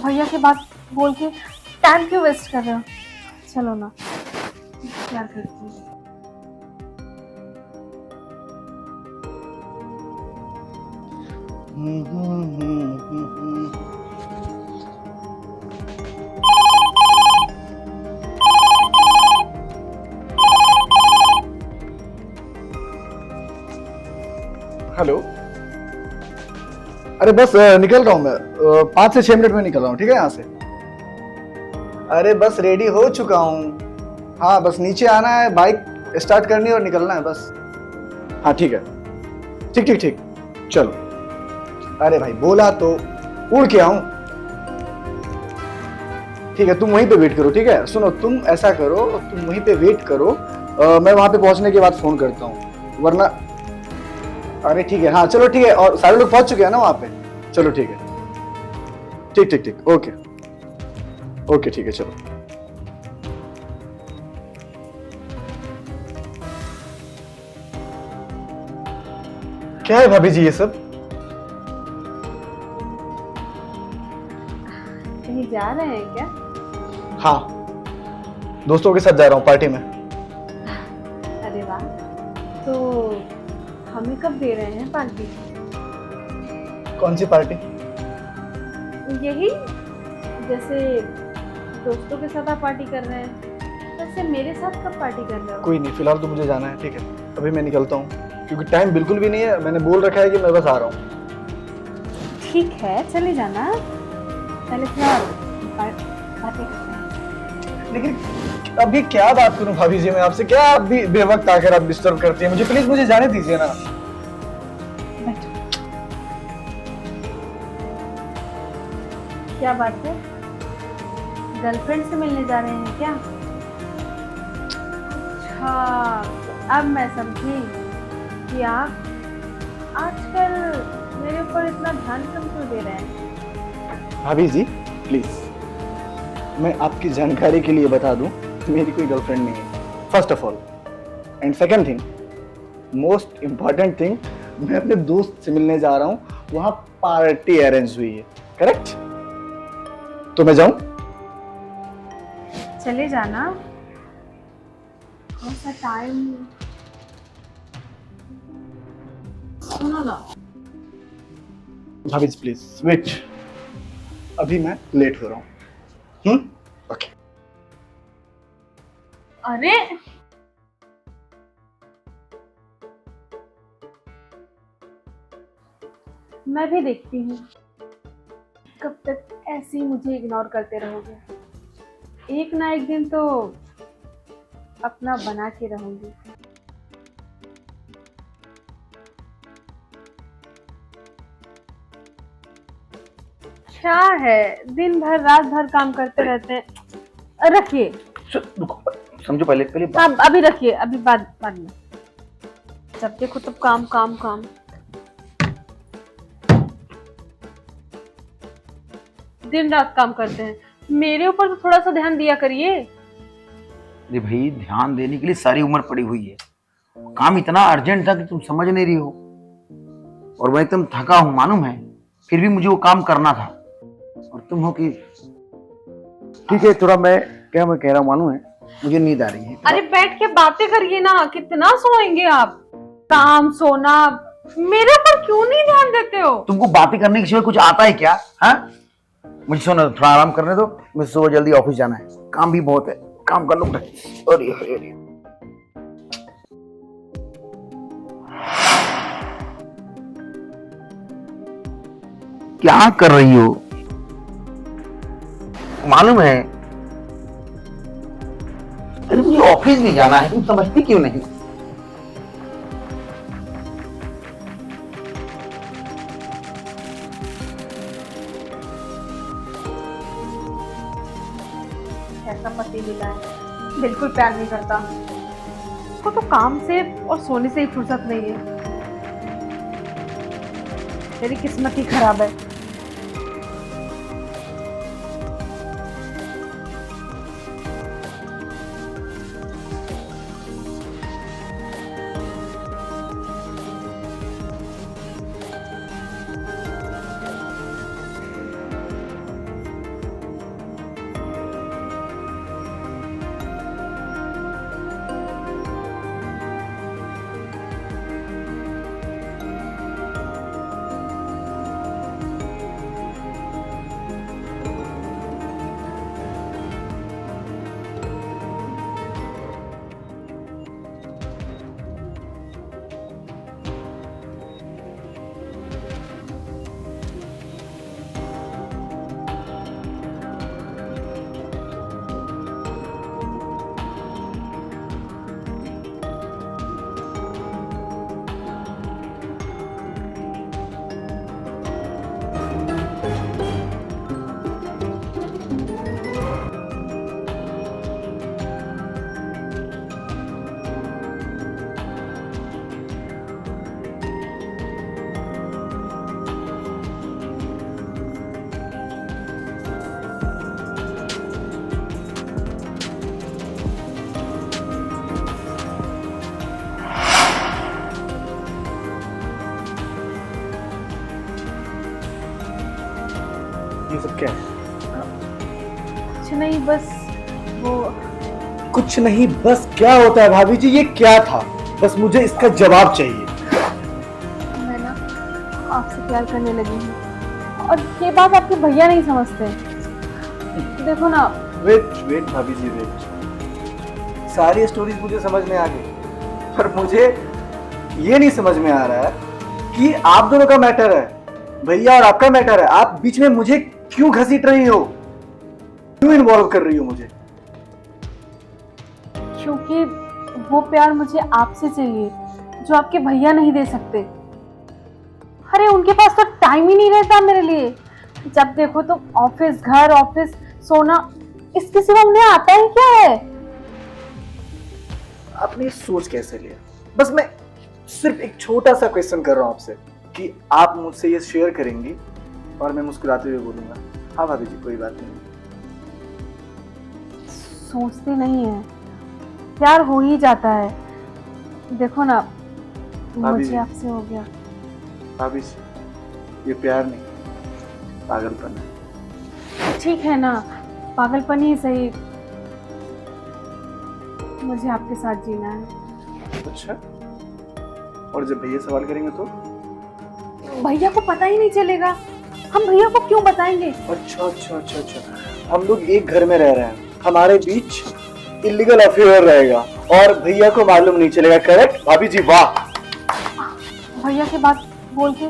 भैया की बात बोल के टाइम क्यों वेस्ट कर रहे हो? चलो ना, प्यार करती हूँ। हेलो। अरे बस निकल रहा हूँ मैं, 5 से 6 मिनट में निकल रहा हूँ, ठीक है यहाँ से। अरे बस रेडी हो चुका हूँ। हाँ बस नीचे आना है, बाइक स्टार्ट करनी है और निकलना है बस। हाँ ठीक है, ठीक ठीक ठीक, चलो। अरे भाई बोला तो उड़ के आऊं। ठीक है तुम वहीं पे वेट करो, ठीक है। सुनो तुम ऐसा करो, तुम वहीं पे वेट करो, मैं वहां पे पहुंचने के बाद फोन करता हूँ, वरना। अरे ठीक है, हाँ चलो ठीक है, और सारे लोग पहुंच चुके हैं ना वहां पे। चलो ठीक है, ठीक ठीक ठीक, ओके ओके, ठीक है चलो। क्या है भाभी जी ये सब? कहीं जा रहे हैं क्या? हाँ, दोस्तों के साथ जा रहा हूँ पार्टी में। अरे वाह, तो हमें कब दे रहे हैं पार्टी? कौन सी पार्टी? यही, जैसे दोस्तों के साथ आप पार्टी कर रहे हैं, वैसे मेरे साथ कब पार्टी कर रहे हो? कोई नहीं, फिलहाल तो मुझे जाना है, ठीक है। अभी मैं निकलता हूँ क्योंकि टाइम बिल्कुल भी नहीं है, मैंने बोल रखा है कि मैं बस आ रहा हूँ। ठीक है चले जाना, पहले थोड़ा बातें करते हैं। लेकिन अब ये क्या बात करूं भाभी जी मैं आपसे, क्या अभी बेवक्त आकर आप डिस्टर्ब करती हैं मुझे, प्लीज मुझे जाने दीजिए ना। बैठो। क्या बात है, गर्लफ्रेंड से मिलने जा रहे हैं क्या? अच्छा, अब मैं समझी कि आप आजकल मेरे ऊपर इतना ध्यान कम क्यों दे रहे हैं। भाभी जी प्लीज, मैं आपकी जानकारी के लिए बता दूं, मेरी कोई गर्लफ्रेंड नहीं है, first of all. And second thing, most important thing, मैं अपने दोस्त से मिलने जा रहा हूं, वहां पार्टी अरेंज हुई है, करेक्ट? तो मैं जाऊं? चले जाना, कौन सा टाइम। सुनो ना, भाभी जी प्लीज वेट, अभी मैं लेट हो रहा हूँ। ओके। अरे मैं भी देखती हूँ कब तक ऐसे ही मुझे इग्नोर करते रहोगे। एक ना एक दिन तो अपना बना के रहूंगी। क्या है, दिन भर रात भर काम करते रहते हैं। रखिए, समझो पहले पहले हाँ अभी रखिए, अभी बाद में। जब देखो तब काम काम काम। दिन रात काम करते हैं, मेरे ऊपर तो थोड़ा सा ध्यान दिया करिए। अरे भाई ध्यान देने के लिए सारी उम्र पड़ी हुई है, काम इतना अर्जेंट था कि तुम समझ नहीं रही हो, और मैं एकदम थका हूं मालूम है, फिर भी मुझे वो काम करना था, और तुम हो कि ठीक है थोड़ा मैं कह रहा हूं मालूम है, मुझे नींद आ रही है। अरे बैठ के बातें करिए ना, कितना सोएंगे आप? काम सोना, मेरे ऊपर क्यों नहीं ध्यान देते हो? तुमको बातें करने के सिवा कुछ आता है क्या? हाँ मुझे सुनो, थोड़ा आराम करने दो, मुझे सुबह जल्दी ऑफिस जाना है, काम भी बहुत है, काम कर लो। अरे अरे क्या कर रही हो मालूम है? अरे मुझे ऑफिस भी जाना है, तुम समझती क्यों नहीं? ऐसा पति मिला है, बिल्कुल प्यार नहीं करता। उसको तो काम से और सोने से ही फुर्सत नहीं है। मेरी किस्मत ही खराब है। सब क्या है? कुछ नहीं, बस वो कुछ नहीं बस क्या होता है भाभी जी? ये क्या था? बस मुझे इसका जवाब चाहिए। मैं ना आपसे प्यार करने लगी हूँ और ये बात आपके भैया नहीं समझते। देखो ना, वेट वेट भाभी जी वेट। सारी स्टोरीज मुझे समझ में आ गई, पर मुझे ये नहीं समझ में आ रहा है कि आप दोनों का मैटर है, भैया और आपका मैटर है। आप बीच में मुझे क्यों घसीट रही हो, क्यों इन्वॉल्व कर रही हो मुझे? क्योंकि वो प्यार मुझे आपसे चाहिए जो आपके भैया नहीं दे सकते। अरे उनके पास तो टाइम ही नहीं रहता मेरे लिए। जब देखो तो ऑफिस घर ऑफिस सोना, इसके सिवा उन्हें आता ही क्या है? आपने ये सोच कैसे लिया? बस मैं सिर्फ एक छोटा सा क्वेश्चन कर रहा हूं आपसे कि आप मुझसे ये शेयर करेंगी, और मैं मुस्कुराते हुए बोलूंगा हाँ भाभी जी कोई बात नहीं। सोचते नहीं है, प्यार हो ही जाता है। देखो ना, भाभी जी। मुझे आपसे हो गया। भाभी जी ये प्यार नहीं, पागलपन है। ठीक है ना, पागलपन ही सही, मुझे आपके साथ जीना है। अच्छा, और जब भैया सवाल करेंगे तो? भैया को पता ही नहीं चलेगा, हम भैया को क्यों बताएंगे? अच्छा अच्छा अच्छा अच्छा, हम लोग एक घर में रह रहे हैं, हमारे बीच इलीगल अफेयर रहेगा और भैया को मालूम नहीं चलेगा, करेक्ट भाभी जी? वाह। भैया की बात बोल के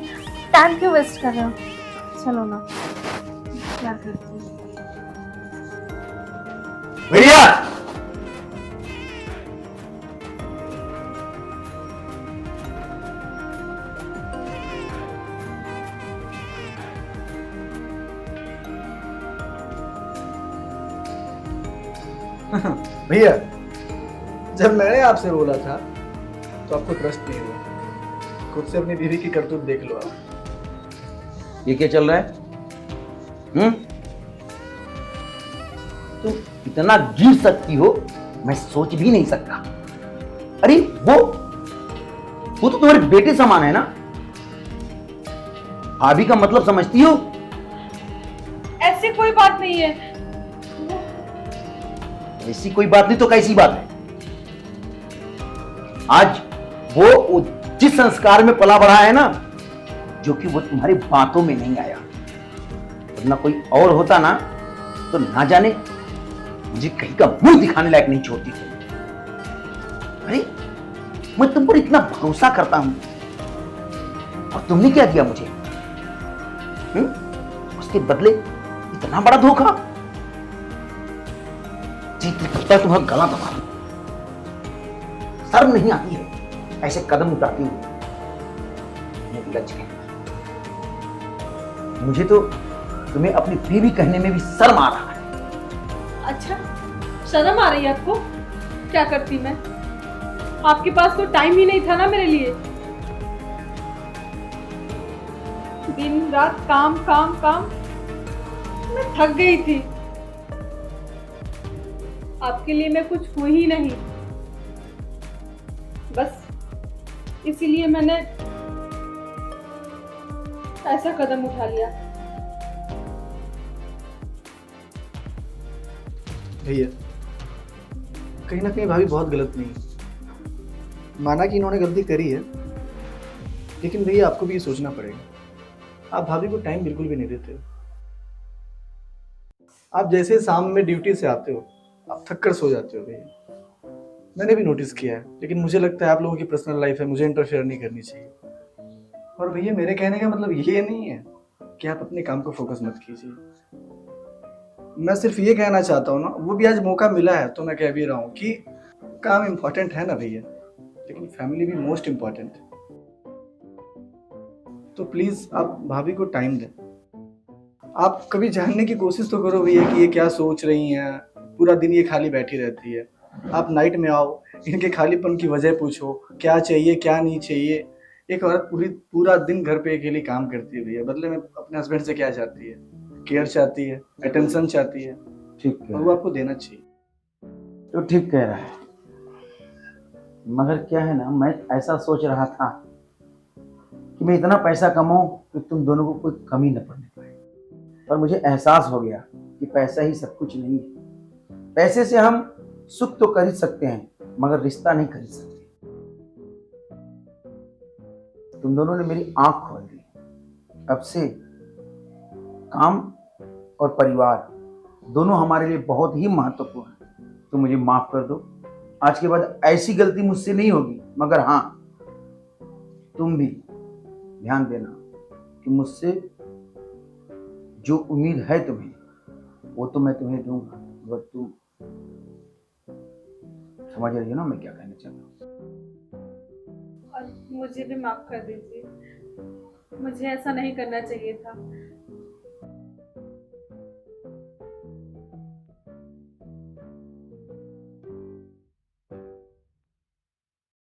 टाइम क्यों वेस्ट कर रहे हो? चलो ना, क्या करती हूँ। भैया भैया जब मैंने आपसे बोला था तो आपको ट्रस्ट नहीं हुआ। खुद से अपनी बीवी की करतूत देख लो आप। ये क्या चल रहा है? तुम इतना गिर सकती हो मैं सोच भी नहीं सकता। अरे वो तो तुम्हारे बेटे समान है ना। भाभी का मतलब समझती हो? ऐसी कोई बात नहीं है। ऐसी कोई बात नहीं तो कैसी बात है? आज वो जिस संस्कार में पला बढ़ा है ना, जो कि वो तुम्हारी बातों में नहीं आया, वरना कोई और होता ना तो ना जाने मुझे कहीं का मुंह दिखाने लायक नहीं छोड़ती थी। अरे मैं तुम पर इतना भरोसा करता हूं और तुमने क्या किया मुझे? उसके बदले इतना बड़ा धोखा। जीत करता है तुम्हारा गला दबा दूं। शर्म नहीं आती है ऐसे कदम उठाती हुई? निर्लज्ज है। मुझे तो तुम्हें अपनी बीवी कहने में भी शर्म आ रहा है। अच्छा, शर्म आ रही है आपको? क्या करती मैं? आपके पास तो टाइम ही नहीं था ना मेरे लिए। दिन रात काम काम काम, मैं थक गई थी। आपके लिए मैं कुछ हुई ही नहीं, बस इसीलिए मैंने ऐसा कदम उठा लिया। भैया कहीं ना कहीं भाभी बहुत गलत नहीं है। माना कि इन्होंने गलती करी है, लेकिन भैया आपको भी ये सोचना पड़ेगा, आप भाभी को टाइम बिल्कुल भी नहीं देते हो। आप जैसे शाम में ड्यूटी से आते हो आप थक कर सो जाते हो भैया। मैंने भी नोटिस किया है, लेकिन मुझे लगता है आप लोगों की पर्सनल लाइफ है, मुझे इंटरफेयर नहीं करनी चाहिए। और भैया मेरे कहने का मतलब ये नहीं है कि आप अपने काम को फोकस मत कीजिए। मैं सिर्फ ये कहना चाहता हूँ ना, वो भी आज मौका मिला है तो मैं कह भी रहा हूँ कि काम इम्पोर्टेंट है ना भैया, लेकिन फैमिली भी मोस्ट इम्पोर्टेंट है। तो प्लीज आप भाभी को टाइम दें। आप कभी जानने की कोशिश तो करो भैया कि ये क्या सोच रही हैं। पूरा दिन ये खाली बैठी रहती है, आप नाइट में आओ, इनके खालीपन की वजह पूछो, क्या चाहिए क्या नहीं चाहिए। एक औरत पूरा दिन घर पे अकेली काम करती है भैया, बदले में अपने हस्बैंड से क्या चाहती है? केयर चाहती है, अटेंशन चाहती है, ठीक है, और वो आपको देना चाहिए। तो ठीक कह रहा है, मगर क्या है ना, मैं ऐसा सोच रहा था कि मैं इतना पैसा कमाऊं कि तुम दोनों को कोई कमी न पड़ने पाए। पर मुझे एहसास हो गया कि पैसा ही सब कुछ नहीं है। पैसे से हम सुख तो खरीद सकते हैं मगर रिश्ता नहीं खरीद सकते। तुम दोनों ने मेरी आंख खोल दी। अब से काम और परिवार दोनों हमारे लिए बहुत ही महत्वपूर्ण है। तो मुझे माफ कर दो। आज के बाद ऐसी गलती मुझसे नहीं होगी। मगर हाँ, तुम भी ध्यान देना कि मुझसे जो उम्मीद है तुम्हें वो तो मैं तुम्हें दूंगा, मगर तुम समझ रही हो ना मैं क्या कहना चाहता हूँ। और मुझे भी माफ कर दीजिए, मुझे ऐसा नहीं करना चाहिए था।